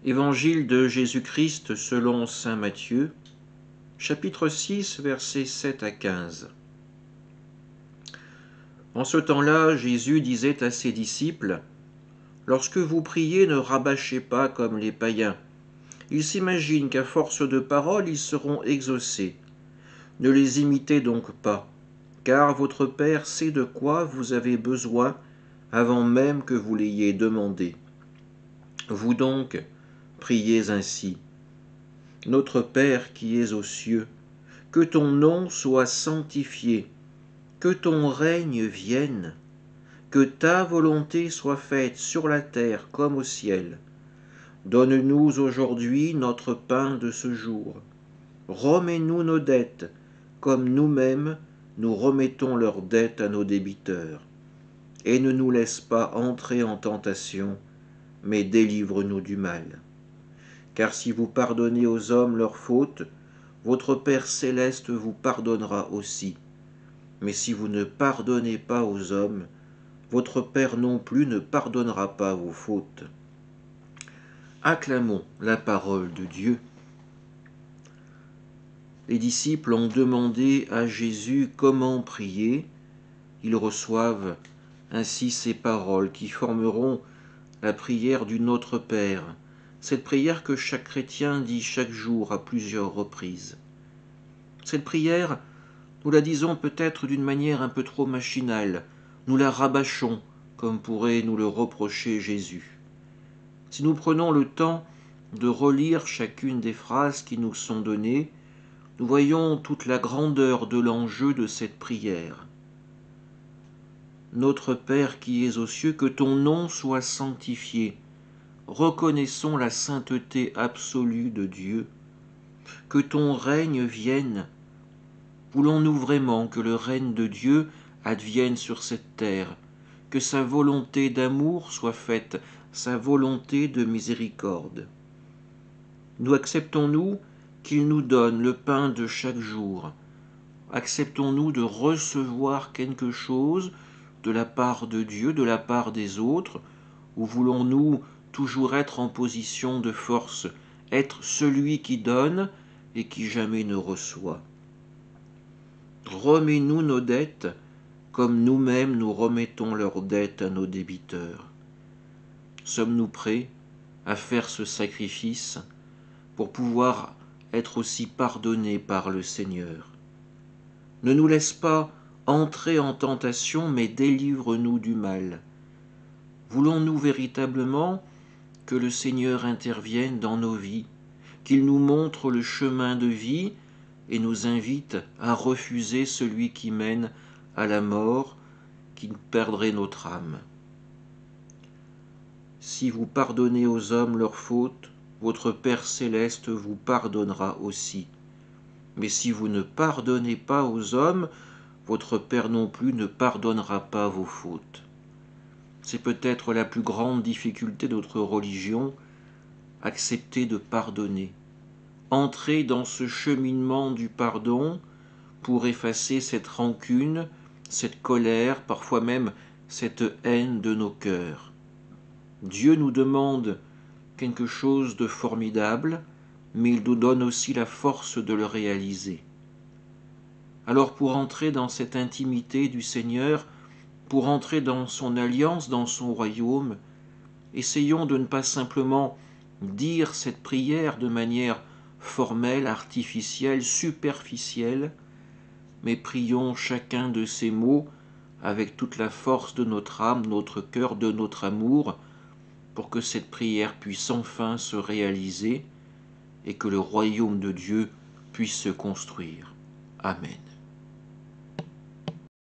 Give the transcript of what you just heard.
Évangile de Jésus-Christ selon saint Matthieu, chapitre 6, versets 7 à 15. En ce temps-là, Jésus disait à ses disciples, « Lorsque vous priez, ne rabâchez pas comme les païens. Ils s'imaginent qu'à force de paroles, ils seront exaucés. Ne les imitez donc pas, car votre Père sait de quoi vous avez besoin avant même que vous l'ayez demandé. Vous donc, priez ainsi. Notre Père qui es aux cieux, que ton nom soit sanctifié, que ton règne vienne, que ta volonté soit faite sur la terre comme au ciel. Donne-nous aujourd'hui notre pain de ce jour. Remets-nous nos dettes, comme nous-mêmes nous remettons leurs dettes à nos débiteurs. Et ne nous laisse pas entrer en tentation, mais délivre-nous du mal. Car si vous pardonnez aux hommes leurs fautes, votre Père céleste vous pardonnera aussi. Mais si vous ne pardonnez pas aux hommes, votre Père non plus ne pardonnera pas vos fautes. Acclamons la parole de Dieu. Les disciples ont demandé à Jésus comment prier. Ils reçoivent ainsi ces paroles qui formeront la prière du Notre Père, cette prière que chaque chrétien dit chaque jour à plusieurs reprises. Cette prière, nous la disons peut-être d'une manière un peu trop machinale, nous la rabâchons, comme pourrait nous le reprocher Jésus. Si nous prenons le temps de relire chacune des phrases qui nous sont données, nous voyons toute la grandeur de l'enjeu de cette prière. Notre Père qui es aux cieux, que ton nom soit sanctifié. Reconnaissons la sainteté absolue de Dieu. Que ton règne vienne. Voulons-nous vraiment que le règne de Dieu advienne sur cette terre, que sa volonté d'amour soit faite, sa volonté de miséricorde. Nous acceptons-nous qu'il nous donne le pain de chaque jour? Acceptons-nous de recevoir quelque chose de la part de Dieu, de la part des autres, ou voulons-nous toujours être en position de force, être celui qui donne et qui jamais ne reçoit? Remets-nous nos dettes, comme nous-mêmes nous remettons leurs dettes à nos débiteurs. Sommes-nous prêts à faire ce sacrifice pour pouvoir être aussi pardonnés par le Seigneur? Ne nous laisse pas entrer en tentation, mais délivre-nous du mal. Voulons-nous véritablement que le Seigneur intervienne dans nos vies, qu'il nous montre le chemin de vie et nous invite à refuser celui qui mène à la mort, qui perdrait notre âme? Si vous pardonnez aux hommes leurs fautes, votre Père céleste vous pardonnera aussi. Mais si vous ne pardonnez pas aux hommes, votre Père non plus ne pardonnera pas vos fautes. C'est peut-être la plus grande difficulté de notre religion, accepter de pardonner, entrer dans ce cheminement du pardon pour effacer cette rancune, cette colère, parfois même cette haine de nos cœurs. Dieu nous demande quelque chose de formidable, mais il nous donne aussi la force de le réaliser. Alors pour entrer dans cette intimité du Seigneur, pour entrer dans son alliance, dans son royaume, essayons de ne pas simplement dire cette prière de manière formelle, artificielle, superficielle, mais prions chacun de ces mots avec toute la force de notre âme, de notre cœur, de notre amour, pour que cette prière puisse enfin se réaliser et que le royaume de Dieu puisse se construire. Amen.